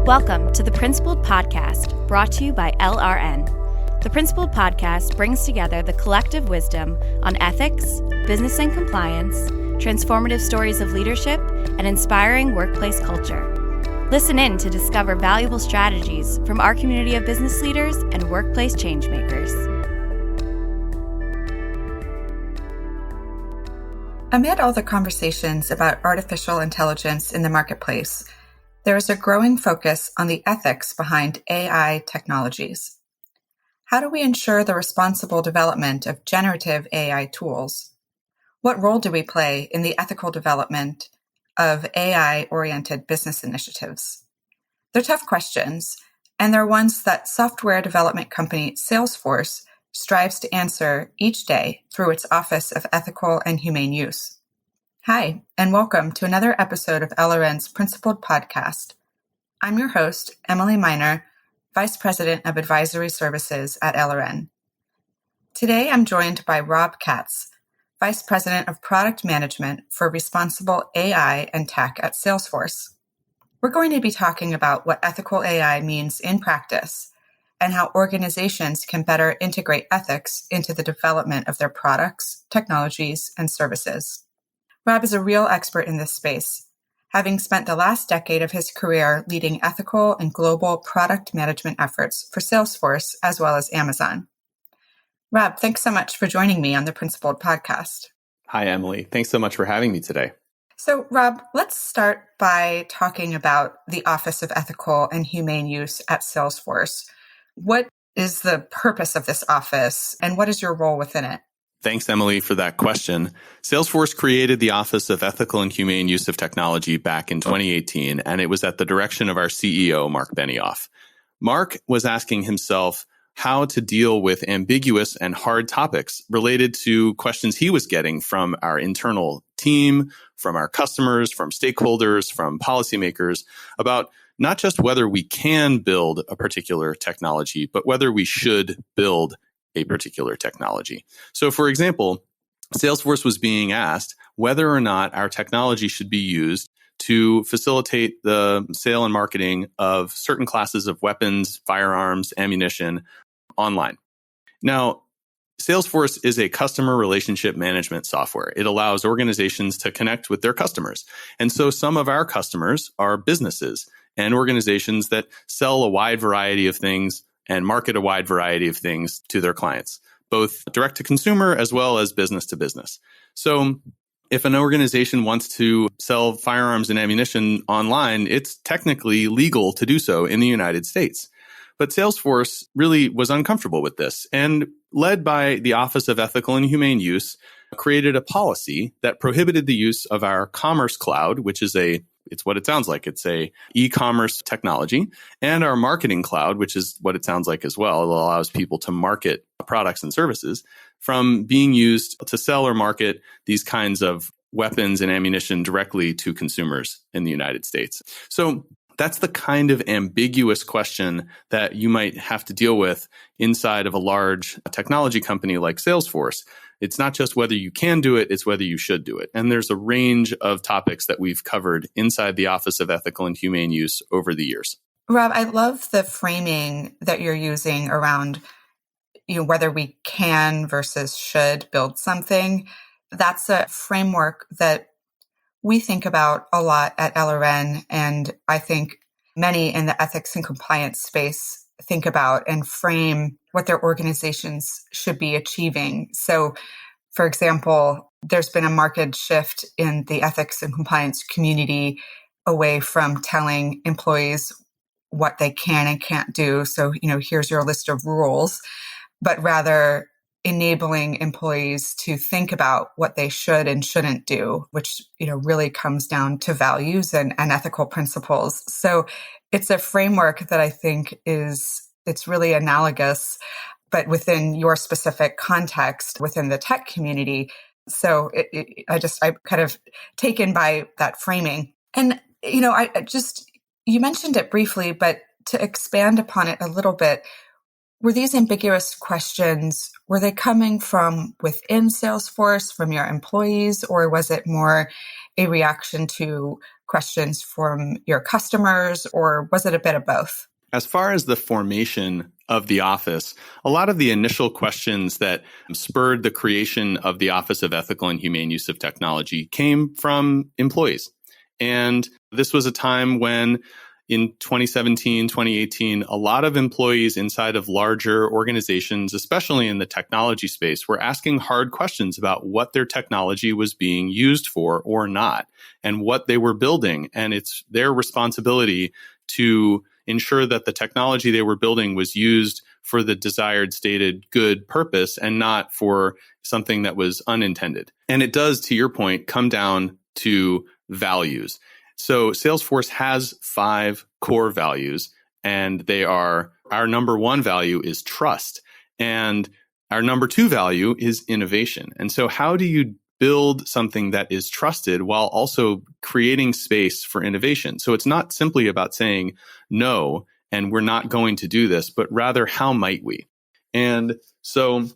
Welcome to the Principled Podcast, brought to you by LRN. The Principled Podcast brings together the collective wisdom on ethics, business and compliance, transformative stories of leadership, and inspiring workplace culture. Listen in to discover valuable strategies from our community of business leaders and workplace changemakers. Amid all the conversations about artificial intelligence in the marketplace, there is a growing focus on the ethics behind AI technologies. How do we ensure the responsible development of generative AI tools? What role do we play in the ethical development of AI-oriented business initiatives? They're tough questions, and they're ones that software development company Salesforce strives to answer each day through its Office of Ethical and Humane Use. Hi, and welcome to another episode of LRN's Principled Podcast. I'm your host, Emily Miner, Vice President of Advisory Services at LRN. Today, I'm joined by Rob Katz, Vice President of Product Management for Responsible AI and Tech at Salesforce. We're going to be talking about what ethical AI means in practice and how organizations can better integrate ethics into the development of their products, technologies, and services. Rob is a real expert in this space, having spent the last decade of his career leading ethical and global product management efforts for Salesforce as well as Amazon. Rob, thanks so much for joining me on the Principled Podcast. Hi, Emily. Thanks so much for having me today. So, Rob, let's start by talking about the Office of Ethical and Humane Use at Salesforce. What is the purpose of this office, and what is your role within it? Thanks, Emily, for that question. Salesforce created the Office of Ethical and Humane Use of Technology back in 2018, and it was at the direction of our CEO, Mark Benioff. Mark was asking himself how to deal with ambiguous and hard topics related to questions he was getting from our internal team, from our customers, from stakeholders, from policymakers about not just whether we can build a particular technology, but whether we should build a particular technology. So, for example, Salesforce was being asked whether or not our technology should be used to facilitate the sale and marketing of certain classes of weapons, firearms, ammunition online. Now, Salesforce is a customer relationship management software. It allows organizations to connect with their customers. And so some of our customers are businesses and organizations that sell a wide variety of things and market a wide variety of things to their clients, both direct to consumer as well as business to business. So if an organization wants to sell firearms and ammunition online, it's technically legal to do so in the United States. But Salesforce really was uncomfortable with this and, led by the Office of Ethical and Humane Use, created a policy that prohibited the use of our Commerce Cloud, which is it's what it sounds like. It's a e-commerce technology, and our Marketing Cloud, which is what it sounds like as well. It allows people to market products and services from being used to sell or market these kinds of weapons and ammunition directly to consumers in the United States. So that's the kind of ambiguous question that you might have to deal with inside of a large technology company like Salesforce. It's not just whether you can do it, it's whether you should do it. And there's a range of topics that we've covered inside the Office of Ethical and Humane Use over the years. Rob, I love the framing that you're using around whether we can versus should build something. That's a framework that we think about a lot at LRN, and I think many in the ethics and compliance space think about and frame what their organizations should be achieving. So, for example, there's been a marked shift in the ethics and compliance community away from telling employees what they can and can't do. So, here's your list of rules, but rather enabling employees to think about what they should and shouldn't do, which, really comes down to values and ethical principles. So it's a framework that I think it's really analogous, but within your specific context within the tech community. So I'm kind of taken by that framing. And, you mentioned it briefly, but to expand upon it a little bit, were these ambiguous questions, were they coming from within Salesforce, from your employees, or was it more a reaction to questions from your customers, or was it a bit of both? As far as the formation of the office, a lot of the initial questions that spurred the creation of the Office of Ethical and Humane Use of Technology came from employees. And this was a time when in 2017, 2018, a lot of employees inside of larger organizations, especially in the technology space, were asking hard questions about what their technology was being used for or not, and what they were building. And it's their responsibility to ensure that the technology they were building was used for the desired stated good purpose and not for something that was unintended. And it does, to your point, come down to values. So Salesforce has 5 core values, and they are, our number 1 value is trust, and our number 2 value is innovation. And so how do you build something that is trusted while also creating space for innovation? So it's not simply about saying no, and we're not going to do this, but rather how might we? And so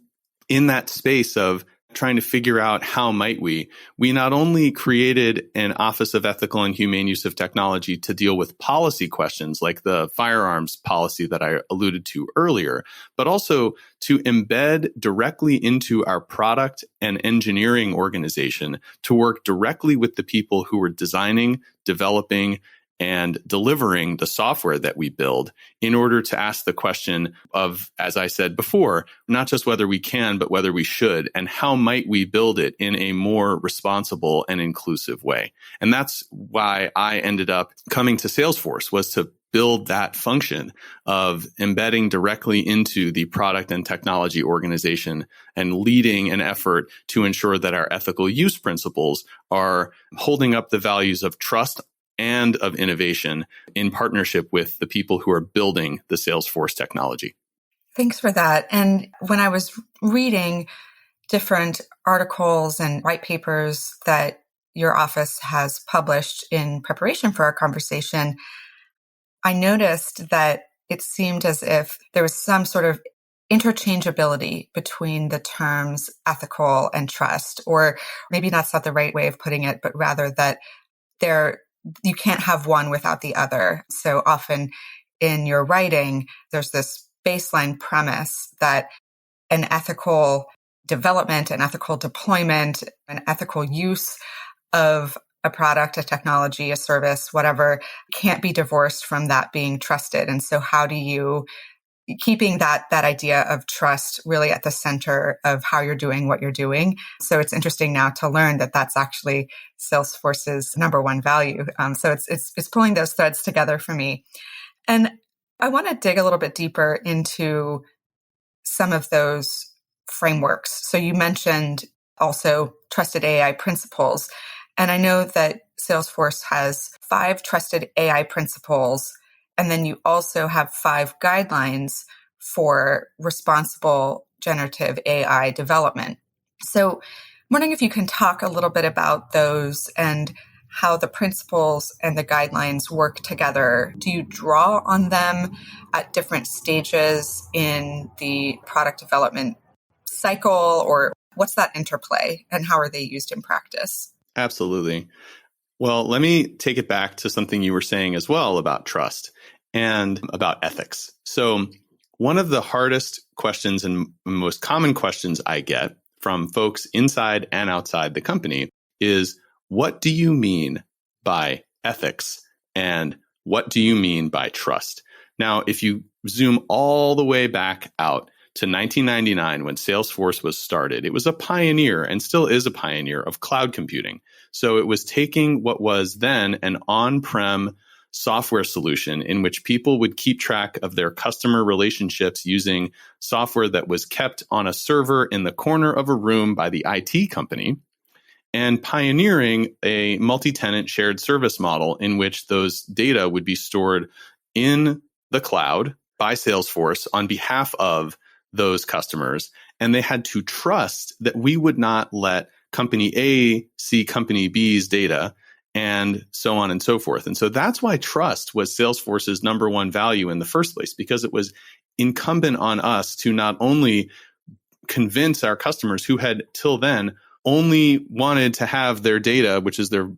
in that space of trying to figure out how might we not only created an Office of Ethical and Humane Use of Technology to deal with policy questions like the firearms policy that I alluded to earlier, but also to embed directly into our product and engineering organization to work directly with the people who are designing, developing, and delivering the software that we build in order to ask the question of, as I said before, not just whether we can, but whether we should, and how might we build it in a more responsible and inclusive way. And that's why I ended up coming to Salesforce, was to build that function of embedding directly into the product and technology organization and leading an effort to ensure that our ethical use principles are holding up the values of trust and of innovation in partnership with the people who are building the Salesforce technology. Thanks for that. And when I was reading different articles and white papers that your office has published in preparation for our conversation, I noticed that it seemed as if there was some sort of interchangeability between the terms ethical and trust, or maybe that's not the right way of putting it, but rather that you can't have one without the other. So often in your writing, there's this baseline premise that an ethical development, an ethical deployment, an ethical use of a product, a technology, a service, whatever, can't be divorced from that being trusted. And so how do you, keeping that idea of trust really at the center of how you're doing what you're doing. So it's interesting now to learn that that's actually Salesforce's number 1 value. So it's pulling those threads together for me. And I want to dig a little bit deeper into some of those frameworks. So you mentioned also trusted AI principles. And I know that Salesforce has 5 trusted AI principles. And then you also have 5 guidelines for responsible generative AI development. So I'm wondering if you can talk a little bit about those and how the principles and the guidelines work together. Do you draw on them at different stages in the product development cycle, or what's that interplay and how are they used in practice? Absolutely. Well, let me take it back to something you were saying as well about trust and about ethics. So one of the hardest questions and most common questions I get from folks inside and outside the company is, what do you mean by ethics? And what do you mean by trust? Now, if you zoom all the way back out to 1999, when Salesforce was started, it was a pioneer and still is a pioneer of cloud computing. So it was taking what was then an on-prem software solution in which people would keep track of their customer relationships using software that was kept on a server in the corner of a room by the IT company, and pioneering a multi-tenant shared service model in which those data would be stored in the cloud by Salesforce on behalf of those customers. And they had to trust that we would not let company A see company B's data, and so on and so forth. And so that's why trust was Salesforce's number 1 value in the first place, because it was incumbent on us to not only convince our customers who had till then only wanted to have their data, which is a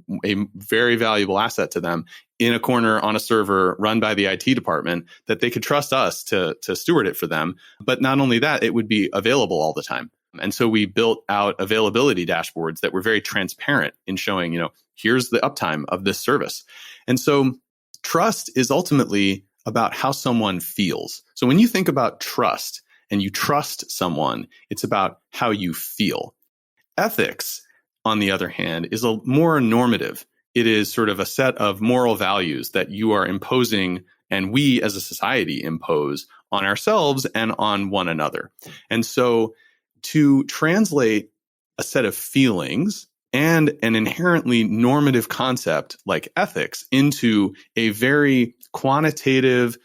very valuable asset to them, in a corner on a server run by the IT department, that they could trust us to steward it for them. But not only that, it would be available all the time. And so we built out availability dashboards that were very transparent in showing, here's the uptime of this service. And so trust is ultimately about how someone feels. So when you think about trust and you trust someone, it's about how you feel. Ethics, on the other hand, is a more normative. It is sort of a set of moral values that you are imposing, and we as a society impose on ourselves and on one another. And so to translate a set of feelings and an inherently normative concept like ethics into a very quantitative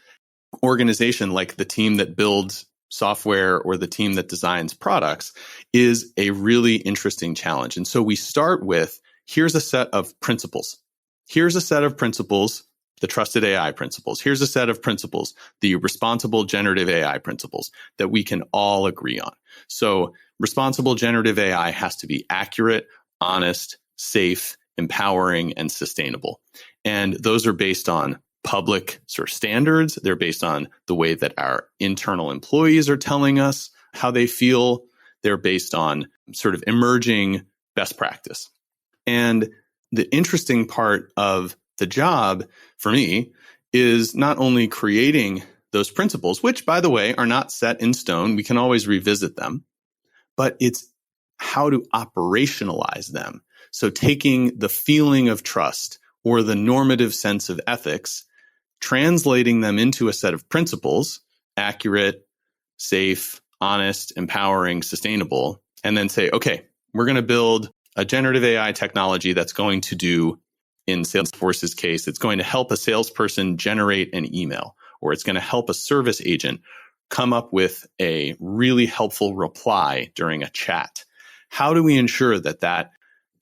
organization like the team that builds software or the team that designs products is a really interesting challenge. And so we start with, here's a set of principles. Here's a set of principles, the trusted AI principles. Here's a set of principles, the responsible generative AI principles that we can all agree on. So responsible generative AI has to be accurate, honest, safe, empowering, and sustainable. And those are based on public sort of standards. They're based on the way that our internal employees are telling us how they feel. They're based on sort of emerging best practice. And the interesting part of the job for me is not only creating those principles, which, by the way, are not set in stone. We can always revisit them, but it's how to operationalize them. So taking the feeling of trust or the normative sense of ethics, translating them into a set of principles, accurate, safe, honest, empowering, sustainable, and then say, okay, we're going to build a generative AI technology that's going to do, in Salesforce's case, it's going to help a salesperson generate an email, or it's going to help a service agent come up with a really helpful reply during a chat. How do we ensure that that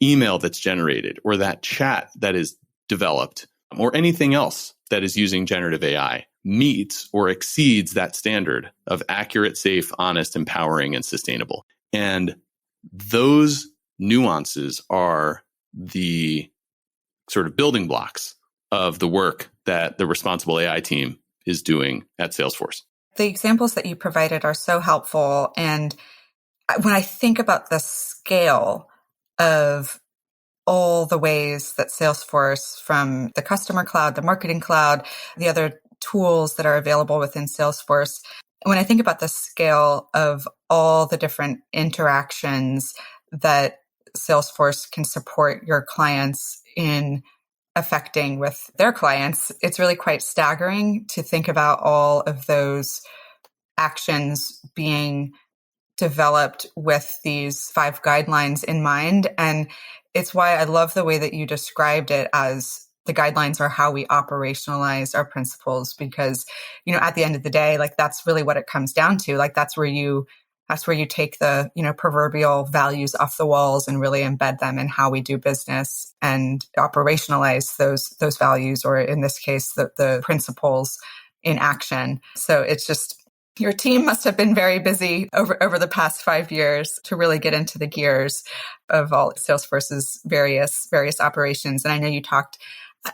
email that's generated or that chat that is developed or anything else that is using generative AI meets or exceeds that standard of accurate, safe, honest, empowering, and sustainable? And those nuances are the sort of building blocks of the work that the responsible AI team is doing at Salesforce. The examples that you provided are so helpful. And when I think about the scale of all the ways that Salesforce, from the customer cloud, the marketing cloud, the other tools that are available within Salesforce, when I think about the scale of all the different interactions that Salesforce can support your clients in affecting with their clients, it's really quite staggering to think about all of those actions being developed with these 5 guidelines in mind. And it's why I love the way that you described it as the guidelines are how we operationalize our principles, because, at the end of the day, like, that's really what it comes down to. Like, that's where you take the, proverbial values off the walls and really embed them in how we do business and operationalize those values, or in this case, the principles in action. So it's just, your team must have been very busy over the past 5 years to really get into the gears of all Salesforce's various operations. And I know you talked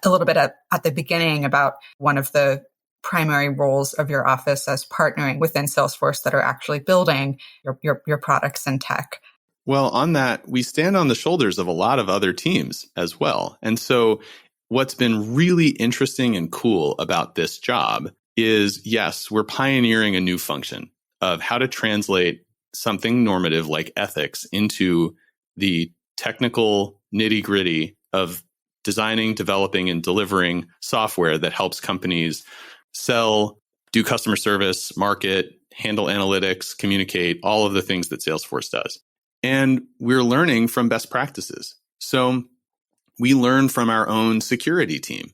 a little bit at the beginning about one of the primary roles of your office as partnering within Salesforce that are actually building your products and tech. Well, on that, we stand on the shoulders of a lot of other teams as well. And so what's been really interesting and cool about this job is, yes, we're pioneering a new function of how to translate something normative like ethics into the technical nitty-gritty of designing, developing, and delivering software that helps companies sell, do customer service, market, handle analytics, communicate, all of the things that Salesforce does. And we're learning from best practices. So we learn from our own security team.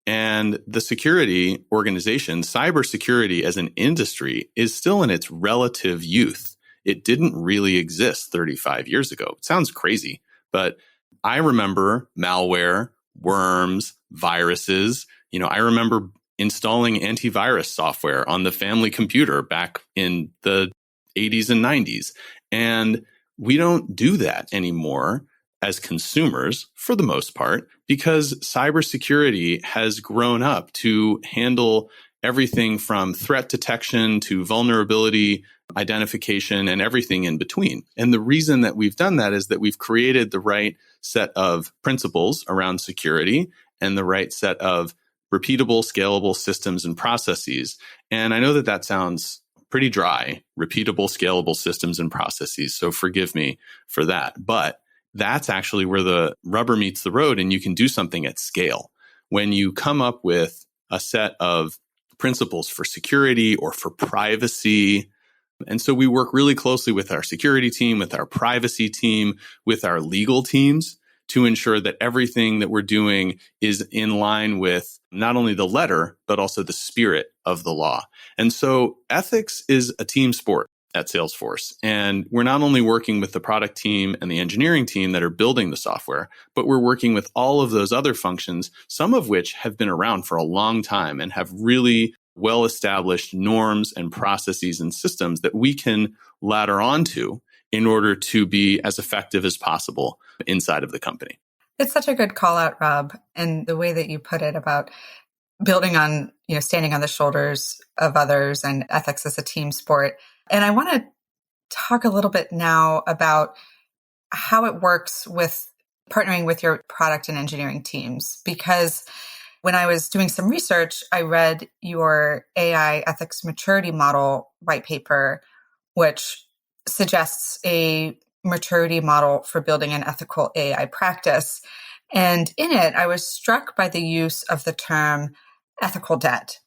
And the security organization, cybersecurity as an industry, is still in its relative youth. It didn't really exist 35 years ago. It sounds crazy, but I remember malware, worms, viruses. I remember installing antivirus software on the family computer back in the 80s and 90s. And we don't do that anymore as consumers for the most part, because cybersecurity has grown up to handle everything from threat detection to vulnerability identification and everything in between. And the reason that we've done that is that we've created the right set of principles around security and the right set of repeatable, scalable systems and processes. And I know that that sounds pretty dry, repeatable, scalable systems and processes. So forgive me for that. But that's actually where the rubber meets the road and you can do something at scale. When you come up with a set of principles for security or for privacy. And so we work really closely with our security team, with our privacy team, with our legal teams to ensure that everything that we're doing is in line with not only the letter, but also the spirit of the law. And so ethics is a team sport at Salesforce. And we're not only working with the product team and the engineering team that are building the software, but we're working with all of those other functions, some of which have been around for a long time and have really well-established norms and processes and systems that we can ladder onto in order to be as effective as possible inside of the company. It's such a good call out, Rob, and the way that you put it about building on, standing on the shoulders of others and ethics as a team sport. And I want to talk a little bit now about how it works with partnering with your product and engineering teams, because when I was doing some research, I read your AI ethics maturity model white paper, which suggests a maturity model for building an ethical AI practice. And in it, I was struck by the use of the term ethical debt.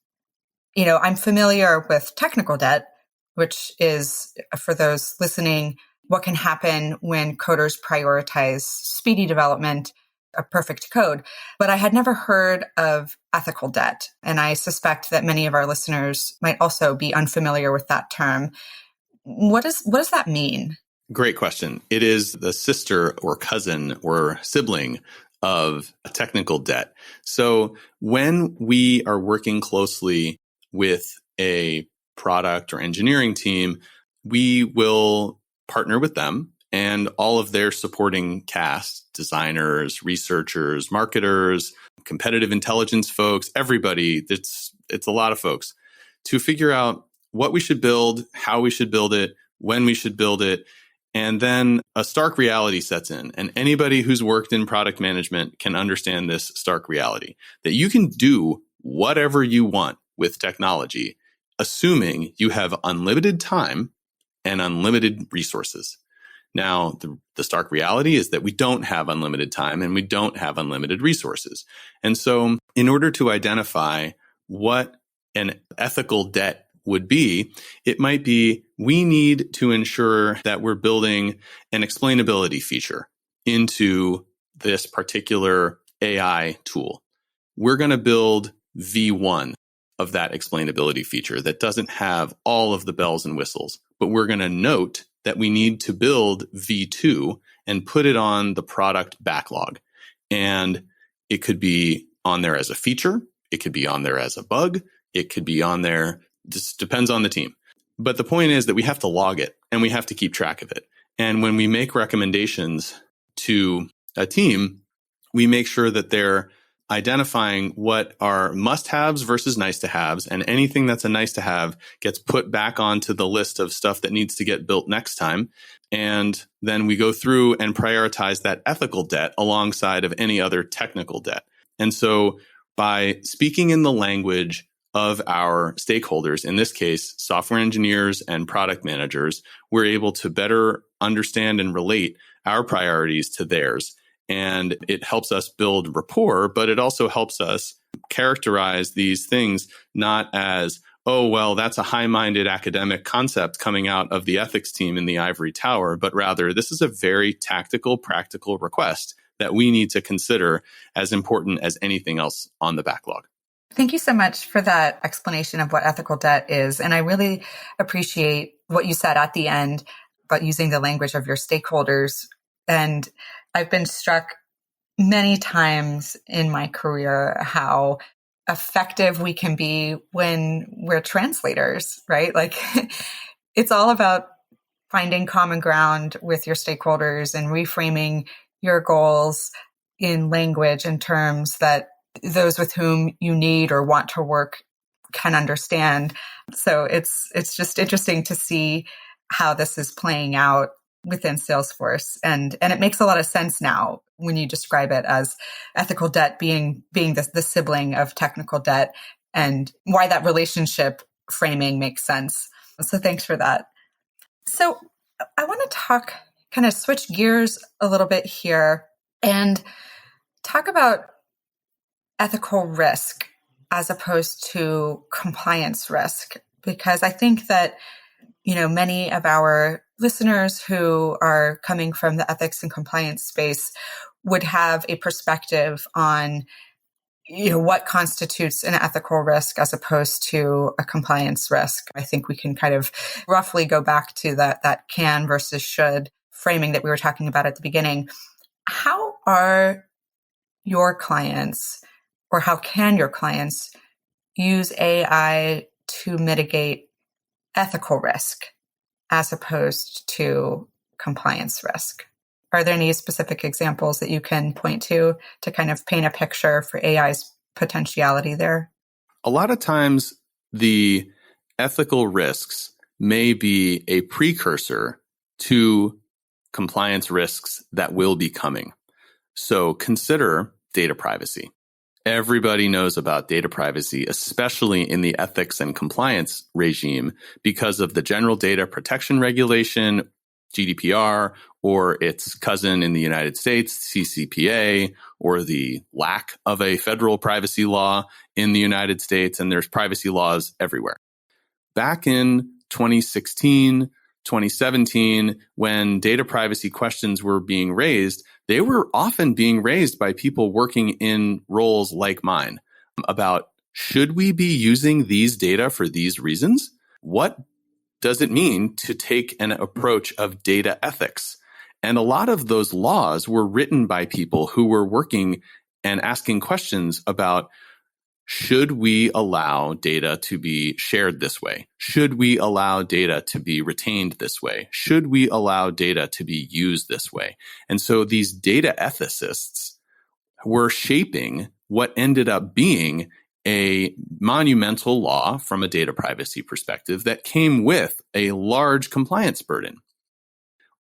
I'm familiar with technical debt, which is, for those listening, what can happen when coders prioritize speedy development of perfect code. But I had never heard of ethical debt. And I suspect that many of our listeners might also be unfamiliar with that term. What does that mean? Great question. It is the sister or cousin or sibling of a technical debt. So when we are working closely with a product or engineering team, we will partner with them and all of their supporting cast, designers, researchers, marketers, competitive intelligence folks, everybody. It's a lot of folks to figure out what we should build, how we should build it, when we should build it. And then a stark reality sets in. And anybody who's worked in product management can understand this stark reality that you can do whatever you want with technology, assuming you have unlimited time and unlimited resources. Now, the stark reality is that we don't have unlimited time and we don't have unlimited resources. And so in order to identify what an ethical debt would be, it might be we need to ensure that we're building an explainability feature into this particular AI tool. We're going to build V1 of that explainability feature that doesn't have all of the bells and whistles, but we're going to note that we need to build V2 and put it on the product backlog. And it could be on there as a feature. It could be on there as a bug. It could be on there. Just depends on the team. But the point is that we have to log it and we have to keep track of it. And when we make recommendations to a team, we make sure that they're identifying what are must-haves versus nice-to-haves, and anything that's a nice-to-have gets put back onto the list of stuff that needs to get built next time. And then we go through and prioritize that ethical debt alongside of any other technical debt. And so by speaking in the language of our stakeholders, in this case, software engineers and product managers, we're able to better understand and relate our priorities to theirs. And it helps us build rapport, but it also helps us characterize these things not as, oh, well, that's a high-minded academic concept coming out of the ethics team in the ivory tower, but rather this is a very tactical, practical request that we need to consider as important as anything else on the backlog. Thank you so much for that explanation of what ethical debt is. And I really appreciate what you said at the end about using the language of your stakeholders. And I've been struck many times in my career how effective we can be when we're translators, right? Like it's all about finding common ground with your stakeholders and reframing your goals in language and terms that those with whom you need or want to work can understand. So it's just interesting to see how this is playing out within Salesforce. And it makes a lot of sense now when you describe it as ethical debt being the sibling of technical debt, and why that relationship framing makes sense. So thanks for that. So I want to kind of switch gears a little bit here and talk about ethical risk as opposed to compliance risk, because I think that, many of our listeners who are coming from the ethics and compliance space would have a perspective on, what constitutes an ethical risk as opposed to a compliance risk. I think we can kind of roughly go back to that can versus should framing that we were talking about at the beginning. How are your clients, or how can your clients use AI to mitigate ethical risk as opposed to compliance risk? Are there any specific examples that you can point to kind of paint a picture for AI's potentiality there? A lot of times, the ethical risks may be a precursor to compliance risks that will be coming. So consider data privacy. Everybody knows about data privacy, especially in the ethics and compliance regime, because of the General Data Protection Regulation, GDPR, or its cousin in the United States, CCPA, or the lack of a federal privacy law in the United States, and there's privacy laws everywhere. Back in 2016, 2017, when data privacy questions were being raised, they were often being raised by people working in roles like mine about, should we be using these data for these reasons? What does it mean to take an approach of data ethics? And a lot of those laws were written by people who were working and asking questions about, should we allow data to be shared this way? Should we allow data to be retained this way? Should we allow data to be used this way? And so these data ethicists were shaping what ended up being a monumental law from a data privacy perspective that came with a large compliance burden.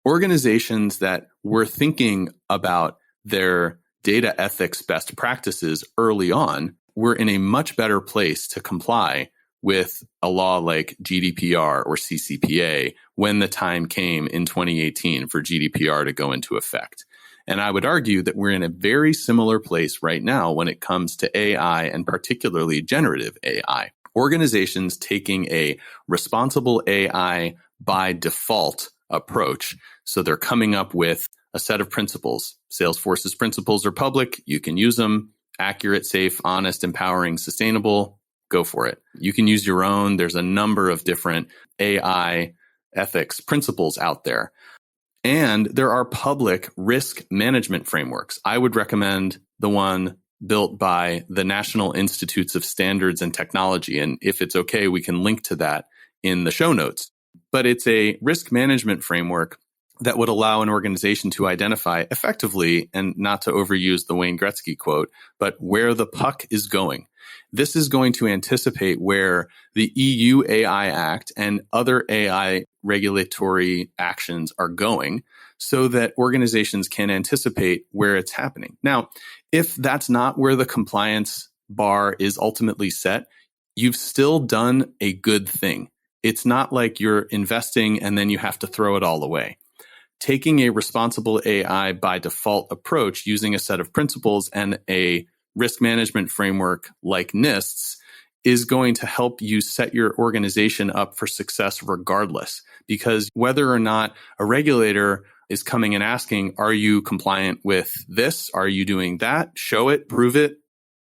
Organizations that were thinking about their data ethics best practices early on were in a much better place to comply with a law like GDPR or CCPA when the time came in 2018 for GDPR to go into effect. And I would argue that we're in a very similar place right now when it comes to AI, and particularly generative AI. Organizations taking a responsible AI by default approach. So they're coming up with a set of principles. Salesforce's principles are public. You can use them. Accurate, safe, honest, empowering, sustainable. Go for it. You can use your own. There's a number of different AI ethics principles out there. And there are public risk management frameworks. I would recommend the one built by the National Institutes of Standards and Technology. And if it's okay, we can link to that in the show notes. But it's a risk management framework that would allow an organization to identify effectively, and not to overuse the Wayne Gretzky quote, but where the puck is going. This is going to anticipate where the EU AI Act and other AI regulatory actions are going, so that organizations can anticipate where it's happening. Now, if that's not where the compliance bar is ultimately set, you've still done a good thing. It's not like you're investing and then you have to throw it all away. Taking a responsible AI by default approach using a set of principles and a risk management framework like NIST's is going to help you set your organization up for success regardless. Because whether or not a regulator is coming and asking, are you compliant with this? Are you doing that? Show it, prove it,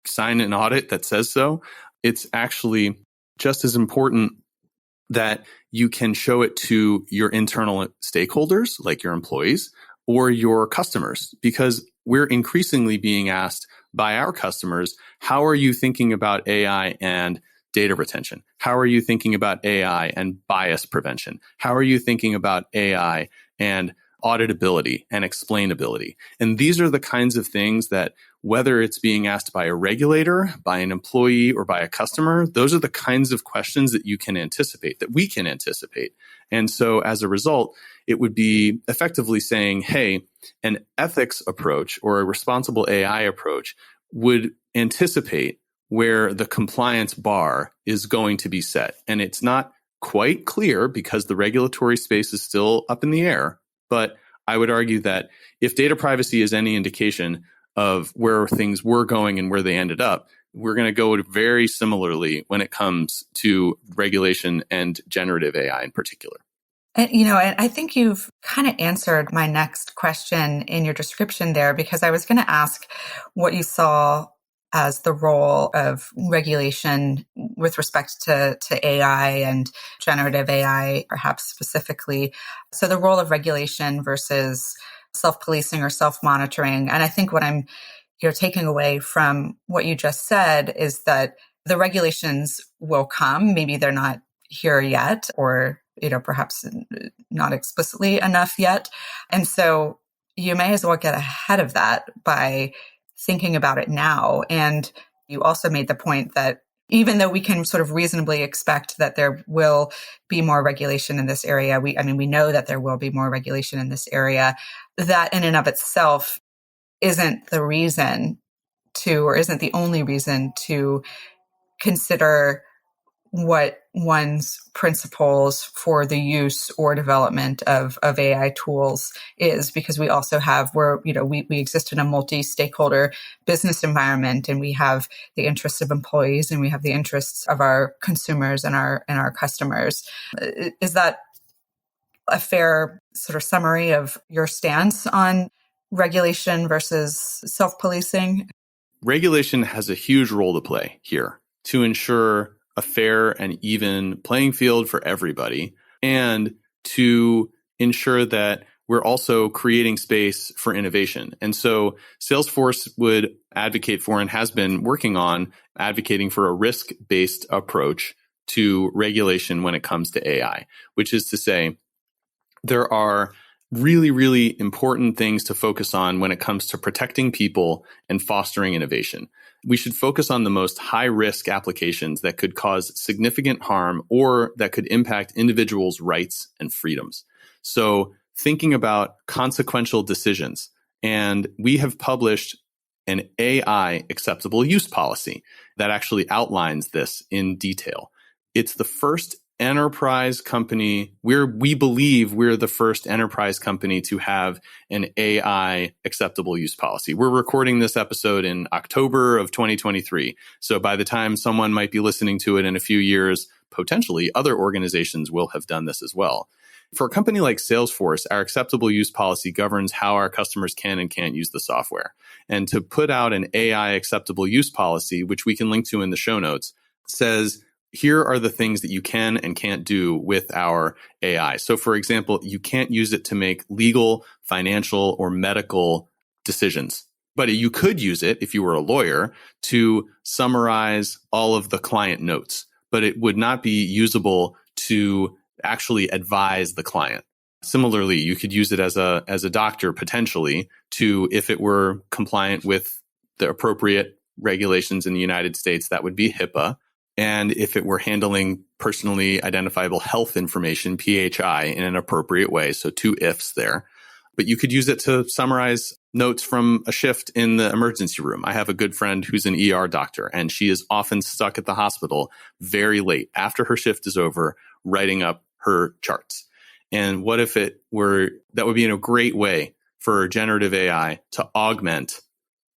sign an audit that says so. It's actually just as important that you can show it to your internal stakeholders, like your employees or your customers, because we're increasingly being asked by our customers, how are you thinking about AI and data retention? How are you thinking about AI and bias prevention? How are you thinking about AI and auditability and explainability? And these are the kinds of things that, whether it's being asked by a regulator, by an employee, or by a customer, those are the kinds of questions that you can anticipate, that we can anticipate. And so as a result, it would be effectively saying, hey, an ethics approach or a responsible AI approach would anticipate where the compliance bar is going to be set. And it's not quite clear because the regulatory space is still up in the air. But I would argue that if data privacy is any indication of where things were going and where they ended up, we're going to go very similarly when it comes to regulation and generative AI in particular. And, and I think you've kind of answered my next question in your description there, because I was going to ask what you saw as the role of regulation with respect to AI and generative AI, perhaps specifically. So the role of regulation versus self-policing or self-monitoring. And I think what I'm taking away from what you just said is that the regulations will come. Maybe they're not here yet, or perhaps not explicitly enough yet. And so you may as well get ahead of that by thinking about it now. And you also made the point that even though we can sort of reasonably expect that there will be more regulation in this area, we know that there will be more regulation in this area, that in and of itself isn't the reason to, or isn't the only reason to consider what one's principles for the use or development of AI tools is, because we also have we exist in a multi-stakeholder business environment, and we have the interests of employees and we have the interests of our consumers and our customers. Is that a fair sort of summary of your stance on regulation versus self-policing? Regulation has a huge role to play here to ensure a fair and even playing field for everybody, and to ensure that we're also creating space for innovation. And so Salesforce would advocate for, and has been working on advocating for, a risk-based approach to regulation when it comes to AI, which is to say, there are really, really important things to focus on when it comes to protecting people and fostering innovation. We should focus on the most high-risk applications that could cause significant harm or that could impact individuals' rights and freedoms. So thinking about consequential decisions, and we have published an AI acceptable use policy that actually outlines this in detail. It's the first enterprise company, we believe we're the first enterprise company to have an AI acceptable use policy. We're recording this episode in October of 2023. So by the time someone might be listening to it in a few years, potentially other organizations will have done this as well. For a company like Salesforce, our acceptable use policy governs how our customers can and can't use the software. And to put out an AI acceptable use policy, which we can link to in the show notes, says, here are the things that you can and can't do with our AI. So for example, you can't use it to make legal, financial, or medical decisions. But you could use it, if you were a lawyer, to summarize all of the client notes. But it would not be usable to actually advise the client. Similarly, you could use it as a doctor potentially to, if it were compliant with the appropriate regulations in the United States, that would be HIPAA. And if it were handling personally identifiable health information, PHI, in an appropriate way, so two ifs there. But you could use it to summarize notes from a shift in the emergency room. I have a good friend who's an ER doctor, and she is often stuck at the hospital very late after her shift is over, writing up her charts. And what if that would be a great way for generative AI to augment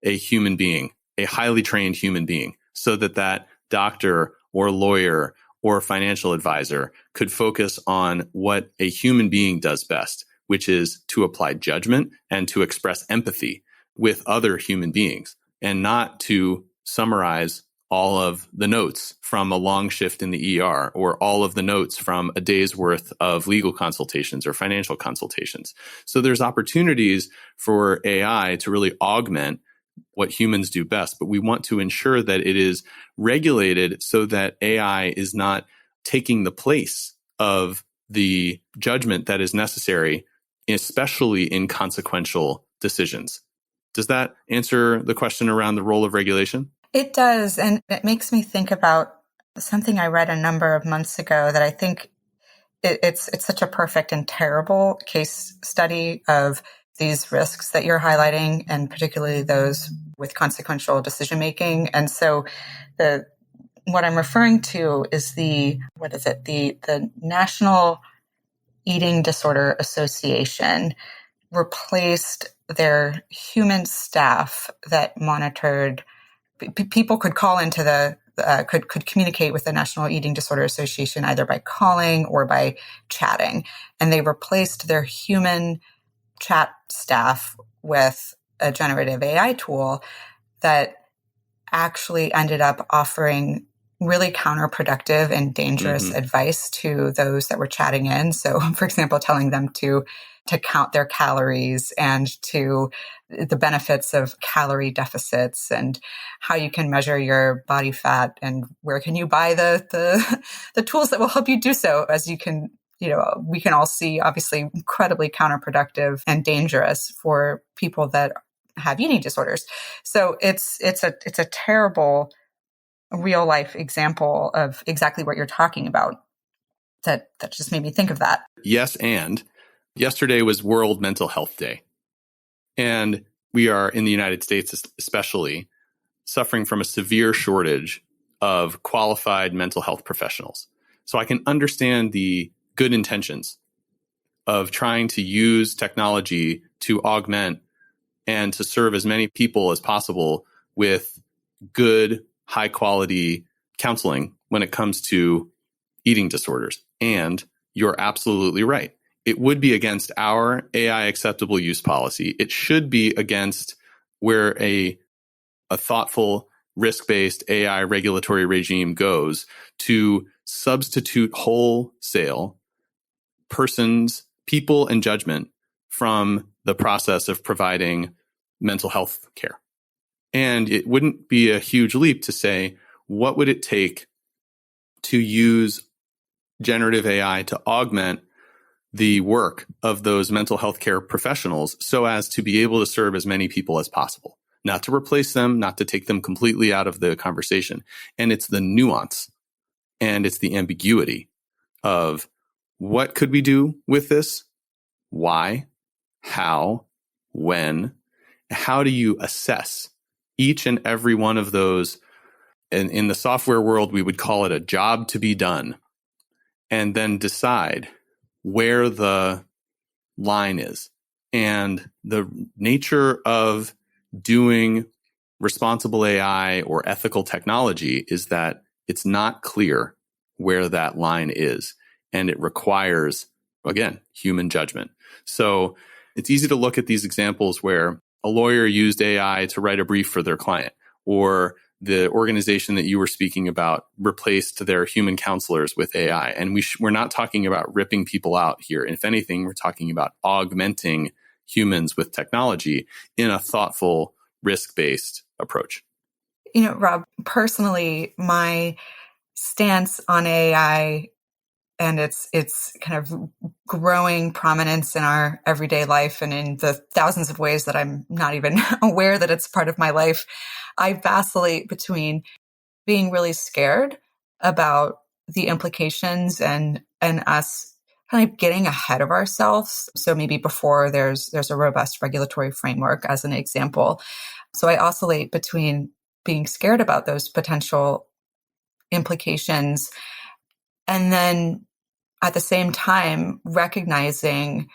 a human being, a highly trained human being, so that doctor or lawyer or financial advisor could focus on what a human being does best, which is to apply judgment and to express empathy with other human beings, and not to summarize all of the notes from a long shift in the ER or all of the notes from a day's worth of legal consultations or financial consultations. So there's opportunities for AI to really augment what humans do best, but we want to ensure that it is regulated so that AI is not taking the place of the judgment that is necessary, especially in consequential decisions. Does that answer the question around the role of regulation? It does. And it makes me think about something I read a number of months ago that I think it's such a perfect and terrible case study of these risks that you're highlighting, and particularly those with consequential decision making. And so what I'm referring to is the National Eating Disorder Association replaced their human staff that monitored. People could call into could communicate with the National Eating Disorder Association either by calling or by chatting. And they replaced their human chat staff with a generative AI tool that actually ended up offering really counterproductive and dangerous advice to those that were chatting in. So, for example, telling them to count their calories and to the benefits of calorie deficits and how you can measure your body fat and where can you buy the tools that will help you do so. As you can, we can all see, obviously, incredibly counterproductive and dangerous for people that have eating disorders. So it's a terrible real life example of exactly what you're talking about. That just made me think of that. Yes, and yesterday was World Mental Health Day. And we are, in the United States especially, suffering from a severe shortage of qualified mental health professionals. So I can understand the good intentions of trying to use technology to augment and to serve as many people as possible with good, high quality counseling when it comes to eating disorders. And you're absolutely right. It would be against our AI acceptable use policy. It should be against where a thoughtful, risk-based AI regulatory regime goes to substitute wholesale persons, people, and judgment from the process of providing mental health care. And it wouldn't be a huge leap to say, what would it take to use generative AI to augment the work of those mental health care professionals so as to be able to serve as many people as possible, not to replace them, not to take them completely out of the conversation. And it's the nuance and it's the ambiguity of what could we do with this? Why? How? When? How do you assess each and every one of those? And in the software world, we would call it a job to be done, and then decide where the line is. And the nature of doing responsible AI or ethical technology is that it's not clear where that line is. And it requires, again, human judgment. So it's easy to look at these examples where a lawyer used AI to write a brief for their client, or the organization that you were speaking about replaced their human counselors with AI. And we're not talking about ripping people out here. If anything, we're talking about augmenting humans with technology in a thoughtful, risk-based approach. Rob, personally, my stance on AI and its kind of growing prominence in our everyday life and in the thousands of ways that I'm not even aware that it's part of my life, I vacillate between being really scared about the implications and us kind of getting ahead of ourselves. So maybe before there's a robust regulatory framework, as an example. So I oscillate between being scared about those potential implications and then at the same time recognizing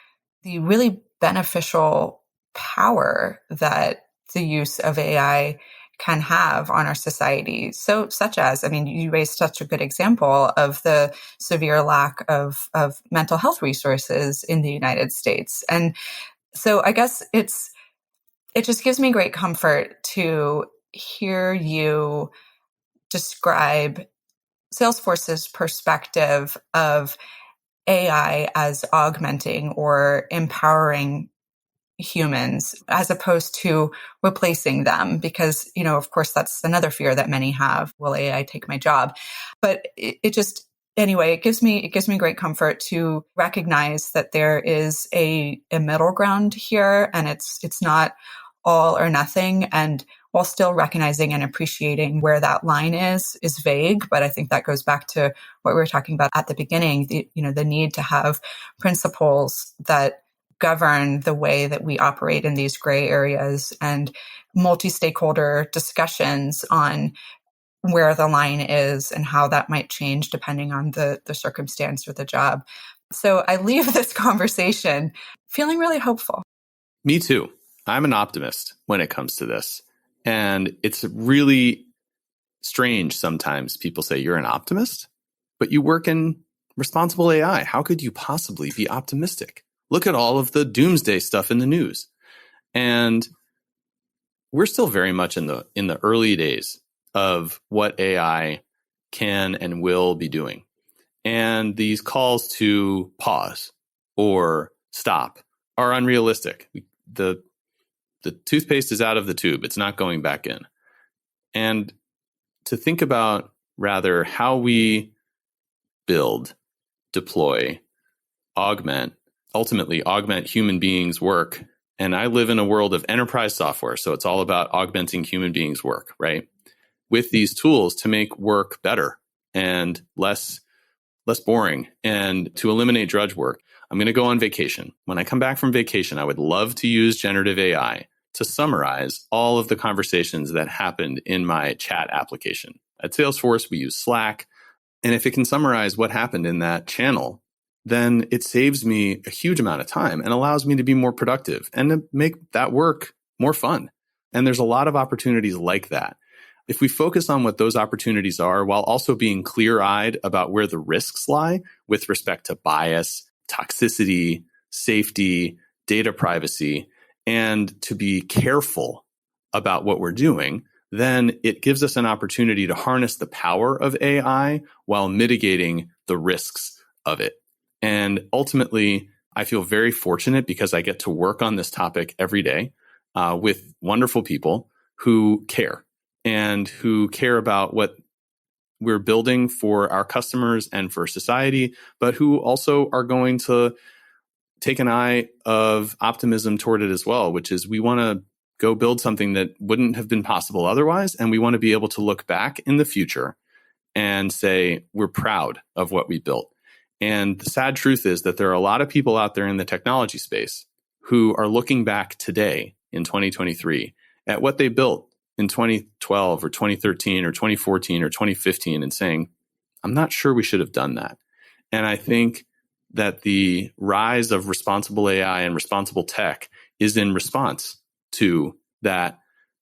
the really beneficial power that the use of AI can have on our society. So such as, you raised such a good example of the severe lack of mental health resources in the United States. And so I guess it just gives me great comfort to hear you describe Salesforce's perspective of AI as augmenting or empowering humans as opposed to replacing them, because, of course, that's another fear that many have. Will AI take my job? But it just, anyway, it gives me great comfort to recognize that there is a middle ground here, and it's not all or nothing. And while still recognizing and appreciating where that line is vague. But I think that goes back to what we were talking about at the beginning, the need to have principles that govern the way that we operate in these gray areas, and multi-stakeholder discussions on where the line is and how that might change depending on the circumstance or the job. So I leave this conversation feeling really hopeful. Me too. I'm an optimist when it comes to this. And it's really strange sometimes. People say, you're an optimist, but you work in responsible AI. How could you possibly be optimistic? Look at all of the doomsday stuff in the news. And we're still very much in the early days of what AI can and will be doing. And these calls to pause or stop are unrealistic. The toothpaste is out of the tube. It's not going back in. And to think about rather how we build, deploy, ultimately augment human beings' work. And I live in a world of enterprise software, so it's all about augmenting human beings' work, right? With these tools to make work better and less boring, and to eliminate drudge work. I'm going to go on vacation. When I come back from vacation, I would love to use generative AI to summarize all of the conversations that happened in my chat application. At Salesforce, we use Slack. And if it can summarize what happened in that channel, then it saves me a huge amount of time and allows me to be more productive and to make that work more fun. And there's a lot of opportunities like that. If we focus on what those opportunities are, while also being clear-eyed about where the risks lie with respect to bias, toxicity, safety, data privacy, and to be careful about what we're doing, then it gives us an opportunity to harness the power of AI while mitigating the risks of it. And ultimately, I feel very fortunate because I get to work on this topic every day with wonderful people who care and who care about what we're building for our customers and for society, but who also are going to take an eye of optimism toward it as well, which is we want to go build something that wouldn't have been possible otherwise. And we want to be able to look back in the future and say, we're proud of what we built. And the sad truth is that there are a lot of people out there in the technology space who are looking back today in 2023 at what they built in 2012 or 2013 or 2014 or 2015 and saying, I'm not sure we should have done that. And I think that the rise of responsible AI and responsible tech is in response to that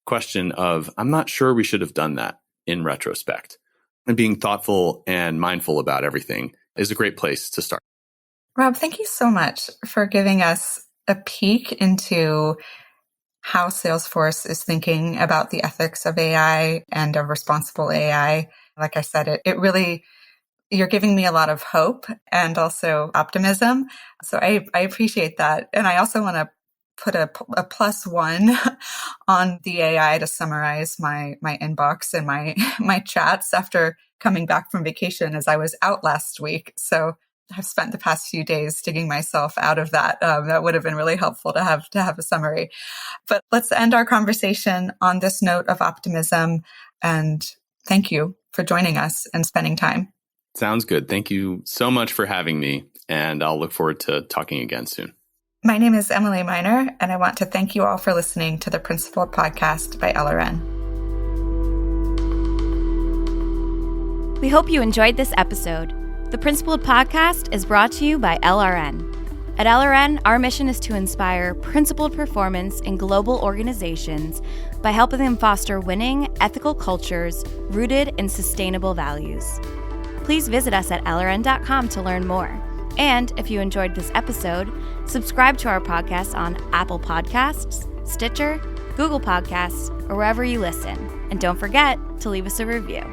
question of, I'm not sure we should have done that in retrospect. And being thoughtful and mindful about everything is a great place to start. Rob, thank you so much for giving us a peek into how Salesforce is thinking about the ethics of AI and of responsible AI. Like I said, it really, you're giving me a lot of hope and also optimism. So I appreciate that. And I also want to put a +1 on the AI to summarize my inbox and my chats after coming back from vacation, as I was out last week. So I've spent the past few days digging myself out of that. That would have been really helpful to have a summary. But let's end our conversation on this note of optimism. And thank you for joining us and spending time. Sounds good. Thank you so much for having me. And I'll look forward to talking again soon. My name is Emily Miner, and I want to thank you all for listening to the Principled Podcast by LRN. We hope you enjoyed this episode. The Principled Podcast is brought to you by LRN. At LRN, our mission is to inspire principled performance in global organizations by helping them foster winning, ethical cultures rooted in sustainable values. Please visit us at lrn.com to learn more. And if you enjoyed this episode, subscribe to our podcast on Apple Podcasts, Stitcher, Google Podcasts, or wherever you listen. And don't forget to leave us a review.